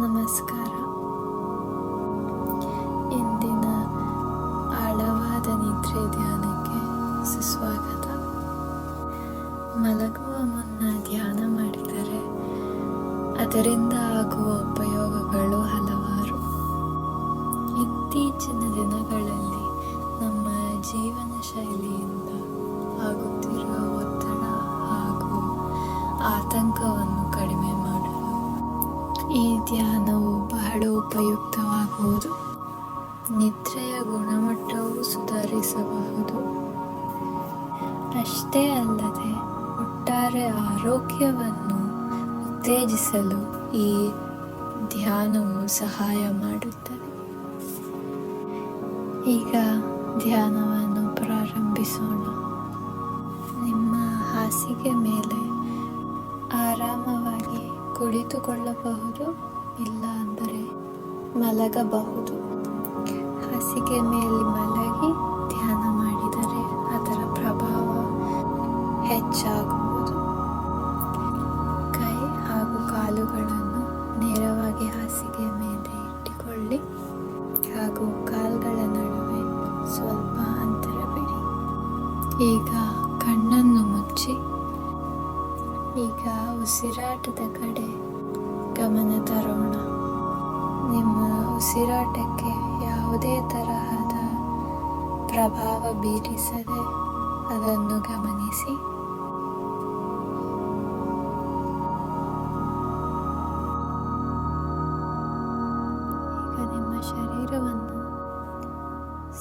ನಮಸ್ಕಾರ. ಇಂದಿನ ಆಳವಾದ ನಿದ್ರೆ ಧ್ಯಾನಕ್ಕೆ ಸುಸ್ವಾಗತ. ಮಲಗುವ ಮುನ್ನ ಧ್ಯಾನ ಮಾಡಿದರೆ ಅದರಿಂದ ಆಗುವ ಉಪಯೋಗಗಳು ಹಲವಾರು. ಇತ್ತೀಚಿನ ದಿನಗಳಲ್ಲಿ ನಮ್ಮ ಜೀವನ ಶೈಲಿಯಿಂದ ಆಗುತ್ತಿರುವ ಒತ್ತಡ ಹಾಗೂ ಆತಂಕವನ್ನು ಕಡಿಮೆ ಮಾಡಲು ಈ ಧ್ಯಾನವು ಬಹಳ ಉಪಯುಕ್ತವಾಗುವುದು. ನಿದ್ರೆಯ ಗುಣಮಟ್ಟವು ಸುಧಾರಿಸಬಹುದು. ಅಷ್ಟೇ ಅಲ್ಲದೆ ಒಟ್ಟಾರೆ ಆರೋಗ್ಯವನ್ನು ಉತ್ತೇಜಿಸಲು ಈ ಧ್ಯಾನವು ಸಹಾಯ ಮಾಡುತ್ತದೆ. ಈಗ ಧ್ಯಾನವನ್ನು ಪ್ರಾರಂಭಿಸೋಣ. ನಿಮ್ಮ ಹಾಸಿಗೆ ಮೇಲೆ ಆರಾಮವಾಗಿ ಕುಳಿತುಕೊಳ್ಳಬಹುದು, ಇಲ್ಲ ಅಂದರೆ ಮಲಗಬಹುದು. ಹಾಸಿಗೆ ಮೇಲೆ ಮಲಗಿ ಧ್ಯಾನ ಮಾಡಿದರೆ ಅದರ ಪ್ರಭಾವ ಹೆಚ್ಚಾಗುವುದು. ಕೈ ಹಾಗೂ ಕಾಲುಗಳನ್ನು ನೇರವಾಗಿ ಹಾಸಿಗೆ ಮೇಲೆ ಇಟ್ಟುಕೊಳ್ಳಿ ಹಾಗೂ ಕಾಲುಗಳ ನಡುವೆ ಸ್ವಲ್ಪ ಅಂತರ ಬಿಡಿ. ಈಗ ಕಣ್ಣನ್ನು ಮುಚ್ಚಿ ಈಗ ಉಸಿರಾಟದ ಕಡೆ ಗಮನ ತರೋಣ. ನಿಮ್ಮ ಉಸಿರಾಟಕ್ಕೆ ಯಾವುದೇ ತರಹದ ಪ್ರಭಾವ ಬೀರಿಸದೆ ಅದನ್ನು ಗಮನಿಸಿ. ಈಗ ನಿಮ್ಮ ಶರೀರವನ್ನು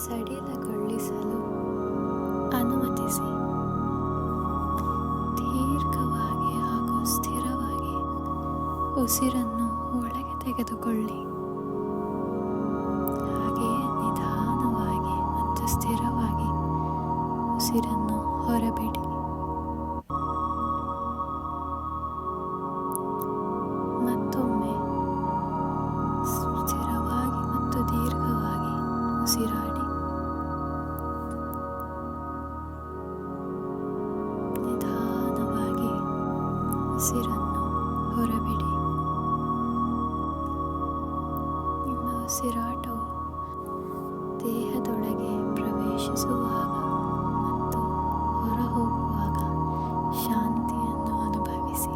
ಸಡಿಲಗೊಳಿಸಲು ಅನುಮತಿಸಿ. ದೀರ್ಘವಾಗಿ ಹಾಗೂ ಸ್ಥಿರವಾಗಿ ಉಸಿರನ್ನು ಒಳಗೆ ತೆಗೆದುಕೊಳ್ಳಿ. ಹಾಗೆಯೇ ನಿಧಾನವಾಗಿ ಮತ್ತು ಸ್ಥಿರವಾಗಿ ಉಸಿರನ್ನು ಹೊರಬಿಡಿ. ಮತ್ತೊಮ್ಮೆ ಸ್ಥಿರವಾಗಿ ಮತ್ತು ದೀರ್ಘವಾಗಿ ಉಸಿರಾಡಿ. ನಿಧಾನವಾಗಿ ಉಸಿರನ್ನು ಹೊರಬಿಡಿ. ನಿಮ್ಮ ಉಸಿರಾಟವು ದೇಹದೊಳಗೆ ಪ್ರವೇಶಿಸುವಾಗ ಮತ್ತು ಹೊರಹೋಗುವಾಗ ಶಾಂತಿಯನ್ನು ಅನುಭವಿಸಿ.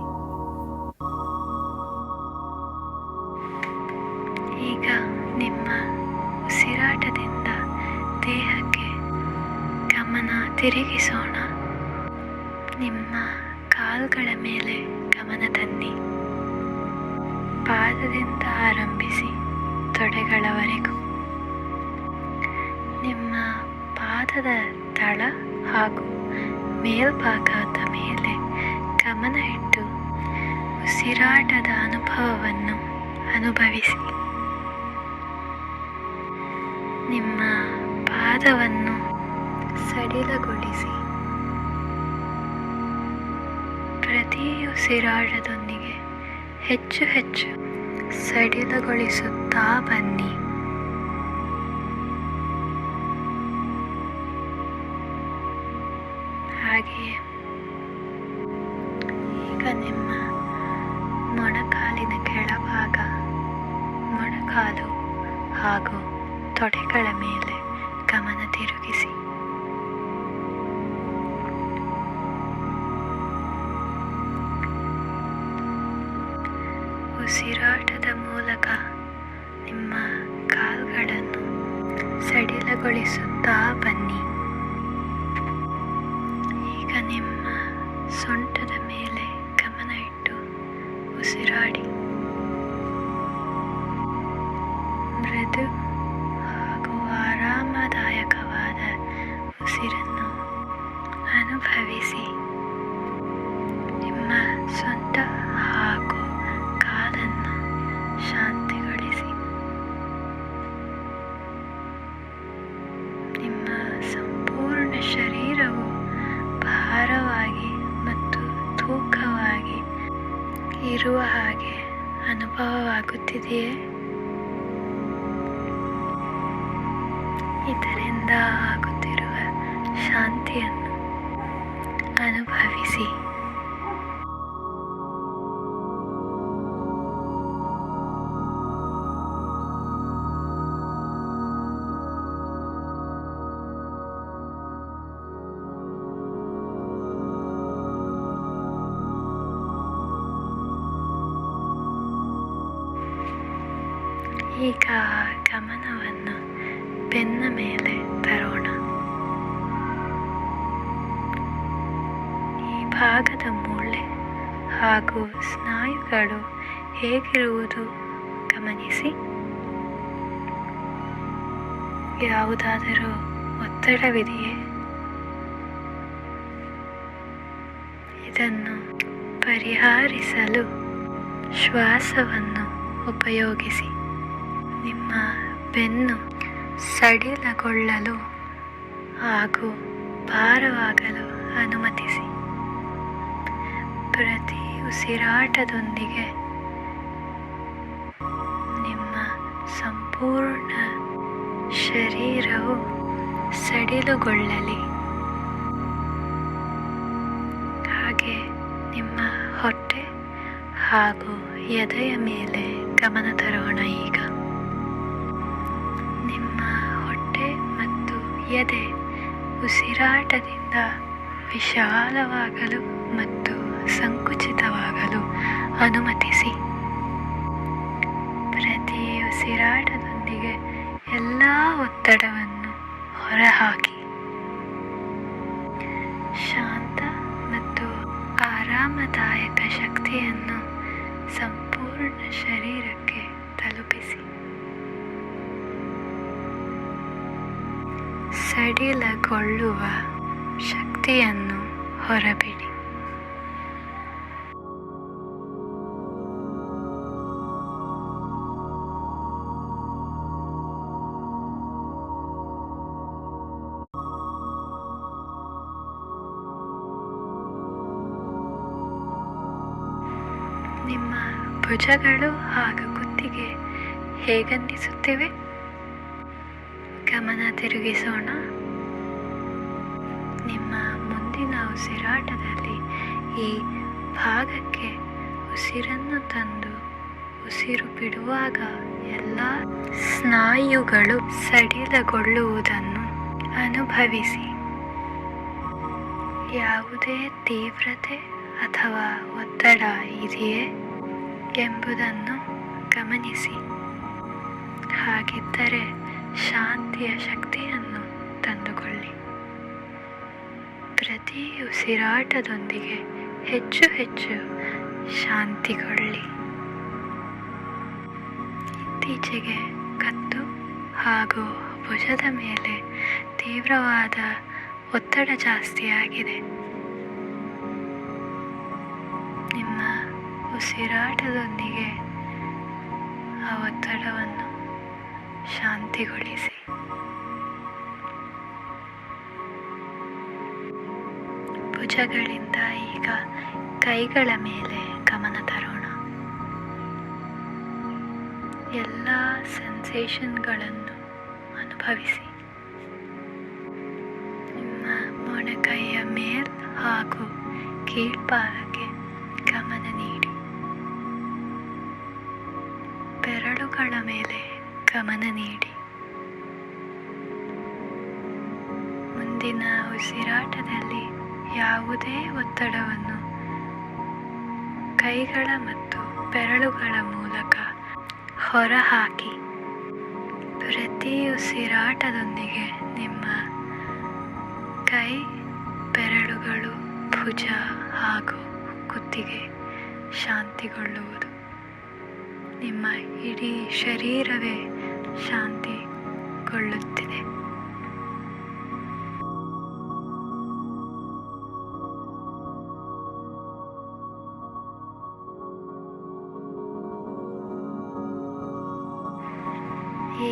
ಈಗ ನಿಮ್ಮ ಉಸಿರಾಟದಿಂದ ದೇಹಕ್ಕೆ ಗಮನ ತಿರುಗಿಸೋಣ. ನಿಮ್ಮ ಕಾಲುಗಳ ಮೇಲೆ ಗಮನ ತನ್ನಿ. ಪಾದದಿಂದ ಆರಂಭಿಸಿ ತೊಡೆಗಳವರೆಗೂ. ನಿಮ್ಮ ಪಾದದ ತಳ ಹಾಗೂ ಮೇಲ್ಭಾಗದ ಮೇಲೆ ಗಮನ ಇಟ್ಟು ಉಸಿರಾಟದ ಅನುಭವವನ್ನು ಅನುಭವಿಸಿ. ನಿಮ್ಮ ಪಾದವನ್ನು ಸಡಿಲಗೊಳಿಸಿ. ಪ್ರತಿ ಉಸಿರಾಟದೊಂದಿಗೆ ಹೆಚ್ಚು ಹೆಚ್ಚು ಸಡಿಲಗೊಳಿಸುತ್ತಾ ಬನ್ನಿ. ಹಾಗೆಯೇ ಈಗ ನಿಮ್ಮ ಮೊಣಕಾಲಿನ ಕೆಳಭಾಗ, ಮೊಣಕಾಲು ಹಾಗೂ ತೊಡೆಗಳ ಮೇಲೆ ಗಮನ ತಿರುಗಿಸಿ. ಉಸಿರಾಟದ ಮೂಲಕ ನಿಮ್ಮ ಕಾಲುಗಳನ್ನು ಸಡಿಲಗೊಳಿಸುತ್ತಾ ಬನ್ನಿ. ಈಗ ನಿಮ್ಮ ಸೊಂಟದ ಮೇಲೆ ಗಮನ ಇಟ್ಟು ಉಸಿರಾಡಿ. ಮೃದು ಹಾಗೂ ಆರಾಮದಾಯಕವಾದ ಉಸಿರನ್ನು ಅನುಭವಿಸಿ. ನಿಮ್ಮ ಸೊಂಟ ಹಾಗೂ ಕಾಲನ್ನು ಶಾಂತಿಗೊಳಿಸಿ. ನಿಮ್ಮ ಸಂಪೂರ್ಣ ಶರೀರವು ಭಾರವಾಗಿ ಮತ್ತು ತೂಕವಾಗಿ ಇರುವ ಹಾಗೆ ಅನುಭವವಾಗುತ್ತಿದೆಯೇ? ಇದರಿಂದ ಆಗುತ್ತಿರುವ ಶಾಂತಿಯನ್ನು ಅನುಭವಿಸಿ. ಈಗ ಗಮನವನ್ನು ಬೆನ್ನ ಮೇಲೆ ತರೋಣ. ಈ ಭಾಗದ ಮೂಳೆ ಹಾಗೂ ಸ್ನಾಯುಗಳು ಹೇಗಿರುವುದು ಗಮನಿಸಿ. ಯಾವುದಾದರೂ ಒತ್ತಡವಿದೆಯೇ? ಇದನ್ನು ಪರಿಹರಿಸಲು ಶ್ವಾಸವನ್ನು ಉಪಯೋಗಿಸಿ. ನಿಮ್ಮ ಬೆನ್ನು ಸಡಿಲಗೊಳ್ಳಲು ಹಾಗೂ ಭಾರವಾಗಲು ಅನುಮತಿಸಿ. ಪ್ರತಿ ಉಸಿರಾಟದೊಂದಿಗೆ ನಿಮ್ಮ ಸಂಪೂರ್ಣ ಶರೀರವು ಸಡಿಲಗೊಳ್ಳಲಿ. ಹಾಗೆ ನಿಮ್ಮ ಹೊಟ್ಟೆ ಹಾಗೂ ಎದೆಯ ಮೇಲೆ ಗಮನ ತರೋಣ. ಈಗ ನಿಮ್ಮ ಹೊಟ್ಟೆ ಮತ್ತು ಎದೆ ಉಸಿರಾಟದಿಂದ ವಿಶಾಲವಾಗಲು ಮತ್ತು ಸಂಕುಚಿತವಾಗಲು ಅನುಮತಿಸಿ. ಪ್ರತಿ ಉಸಿರಾಟದೊಂದಿಗೆ ಎಲ್ಲ ಒತ್ತಡವನ್ನು ಹೊರಹಾಕಿ. ಶಾಂತ ಮತ್ತು ಆರಾಮದಾಯಕ ಶಕ್ತಿಯನ್ನು ಸಂಪೂರ್ಣ ಶರೀರಕ್ಕೆ ತಲುಪಿಸಿ. ಸಡಿಲಗೊಳ್ಳುವ ಶಕ್ತಿಯನ್ನು ಹೊರಬಿಡಿ. ನಿಮ್ಮ ಭುಜಗಳು ಹಾಗೂ ಕುತ್ತಿಗೆ ಹೇಗನ್ನಿಸುತ್ತಿವೆ? ಗಮನ ತಿರುಗಿಸೋಣ. ನಿಮ್ಮ ಮುಂದಿನ ಉಸಿರಾಟದಲ್ಲಿ ಈ ಭಾಗಕ್ಕೆ ಉಸಿರನ್ನು ತಂದು ಉಸಿರು ಬಿಡುವಾಗ ಎಲ್ಲ ಸ್ನಾಯುಗಳು ಸಡಿಲಗೊಳ್ಳುವುದನ್ನು ಅನುಭವಿಸಿ. ಯಾವುದೇ ತೀವ್ರತೆ ಅಥವಾ ಒತ್ತಡ ಇದೆಯೇ ಎಂಬುದನ್ನು ಗಮನಿಸಿ. ಹಾಗಿದ್ದರೆ ಶಾಂತಿಯ ಶಕ್ತಿಯನ್ನು ತಂದುಕೊಳ್ಳಿ. ಪ್ರತಿ ಉಸಿರಾಟದೊಂದಿಗೆ ಹೆಚ್ಚು ಹೆಚ್ಚು ಶಾಂತಿಗೊಳ್ಳಿ. ಇತ್ತೀಚೆಗೆ ಕತ್ತು ಹಾಗೂ ಭುಜದ ಮೇಲೆ ತೀವ್ರವಾದ ಒತ್ತಡ ಜಾಸ್ತಿಯಾಗಿದೆ. ನಿಮ್ಮ ಉಸಿರಾಟದೊಂದಿಗೆ ಆ ಒತ್ತಡವನ್ನು ಶಾಂತಿಗೊಳಿಸಿ. ಭುಜಗಳಿಂದ ಈಗ ಕೈಗಳ ಮೇಲೆ ಗಮನ ತರೋಣ. ಎಲ್ಲ ಸೆನ್ಸೇಷನ್ಗಳನ್ನು ಅನುಭವಿಸಿ. ನಿಮ್ಮ ಮೊಣಕೈಯ ಮೇಲ್ ಹಾಗೂ ಕೀಳ್ಭಾಗಕ್ಕೆ ಗಮನ ನೀಡಿ. ಬೆರಳುಗಳ ಮೇಲೆ ಗಮನ ನೀಡಿ. ಮುಂದಿನ ಉಸಿರಾಟದಲ್ಲಿ ಯಾವುದೇ ಒತ್ತಡವನ್ನು ಕೈಗಳ ಮತ್ತು ಬೆರಳುಗಳ ಮೂಲಕ ಹೊರಹಾಕಿ. ಪ್ರತಿ ಉಸಿರಾಟದೊಂದಿಗೆ ನಿಮ್ಮ ಕೈ, ಬೆರಳುಗಳು, ಭುಜ ಹಾಗೂ ಕುತ್ತಿಗೆ ಶಾಂತಿಗೊಳ್ಳುವುದು. ನಿಮ್ಮ ಇಡೀ ಶರೀರವೇ ಶಾಂತಿಗೊಳ್ಳುತ್ತಿದೆ.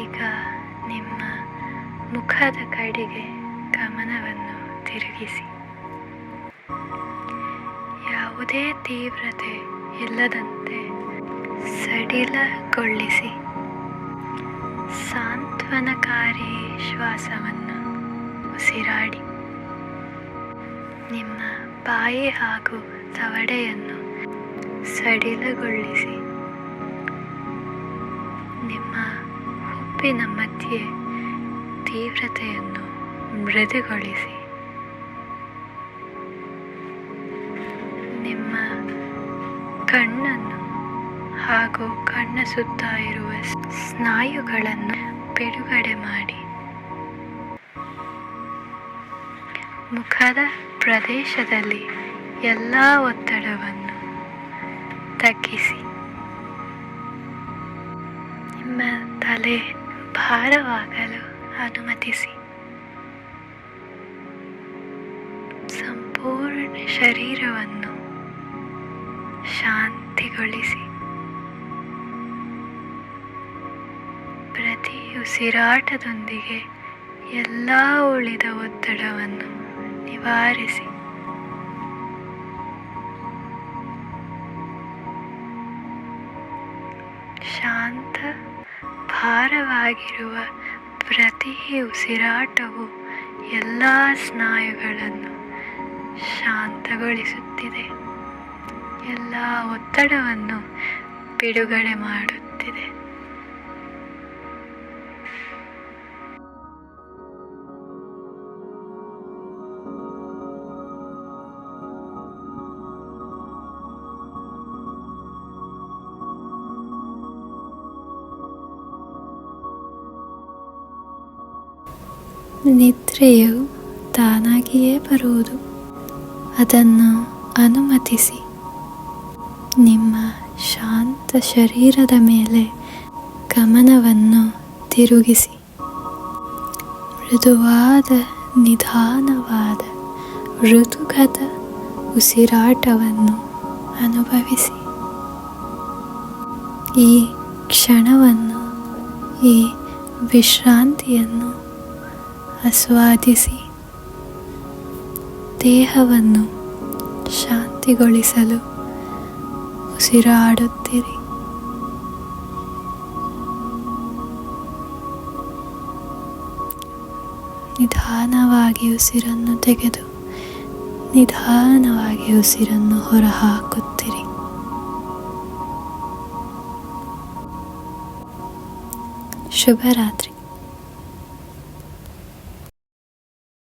ಈಗ ನಿಮ್ಮ ಮುಖದ ಕಡೆಗೆ ಗಮನವನ್ನು ತಿರುಗಿಸಿ. ಯಾವುದೇ ತೀವ್ರತೆ ಇಲ್ಲದಂತೆ ಸಡಿಲಗೊಳಿಸಿ. ಸಾಂತ್ವನಕಾರಿ ಶ್ವಾಸವನ್ನು ಉಸಿರಾಡಿ. ನಿಮ್ಮ ಬಾಯಿ ಹಾಗೂ ದವಡೆಯನ್ನು ಸಡಿಲಗೊಳಿಸಿ. ನಿಮ್ಮ ಹುಬ್ಬಿನ ಮಧ್ಯೆ ತೀವ್ರತೆಯನ್ನು ಮೃದುಗೊಳಿಸಿ. ನಿಮ್ಮ ಕಣ್ಣನ್ನು ಹಾಗೂ ಕಣ್ಣ ಸುತ್ತ ಇರುವ ಸ್ನಾಯುಗಳನ್ನು ಬಿಡುಗಡೆ ಮಾಡಿ ಮುಖದ ಪ್ರದೇಶದಲ್ಲಿ ಎಲ್ಲ ಒತ್ತಡವನ್ನು ತಗ್ಗಿಸಿ ನಿಮ್ಮ ತಲೆ ಭಾರವಾಗಲು ಅನುಮತಿಸಿ. ಸಂಪೂರ್ಣ ಶರೀರವನ್ನು ಶಾಂತಿಗೊಳಿಸಿ. ಪ್ರತಿ ಉಸಿರಾಟದೊಂದಿಗೆ ಎಲ್ಲ ಉಳಿದ ಒತ್ತಡವನ್ನು ನಿವಾರಿಸಿ. ಶಾಂತ ಭಾರವಾಗಿರುವ ಪ್ರತಿ ಉಸಿರಾಟವು ಎಲ್ಲ ಸ್ನಾಯುಗಳನ್ನು ಶಾಂತಗೊಳಿಸುತ್ತಿದೆ. ಎಲ್ಲ ಒತ್ತಡವನ್ನು ಬಿಡುಗಡೆ ಮಾಡುತ್ತಿದೆ. ನಿದ್ರೆಯು ತಾನಾಗಿಯೇ ಬರುವುದು. ಅದನ್ನು ಅನುಮತಿಸಿ. ನಿಮ್ಮ ಶಾಂತ ಶರೀರದ ಮೇಲೆ ಗಮನವನ್ನು ತಿರುಗಿಸಿ. ಮೃದುವಾದ ನಿಧಾನವಾದ ಮೃದುಗದ ಉಸಿರಾಟವನ್ನು ಅನುಭವಿಸಿ. ಈ ಕ್ಷಣವನ್ನು, ಈ ವಿಶ್ರಾಂತಿಯನ್ನು ಆಸ್ವಾದಿಸಿ. ದೇಹವನ್ನು ಶಾಂತಿಗೊಳಿಸಲು ಉಸಿರಾಡುತ್ತಿರಿ. ನಿಧಾನವಾಗಿ ಉಸಿರನ್ನು ತೆಗೆದು ನಿಧಾನವಾಗಿ ಉಸಿರನ್ನು ಹೊರಹಾಕುತ್ತಿರಿ. ಶುಭರಾತ್ರಿ.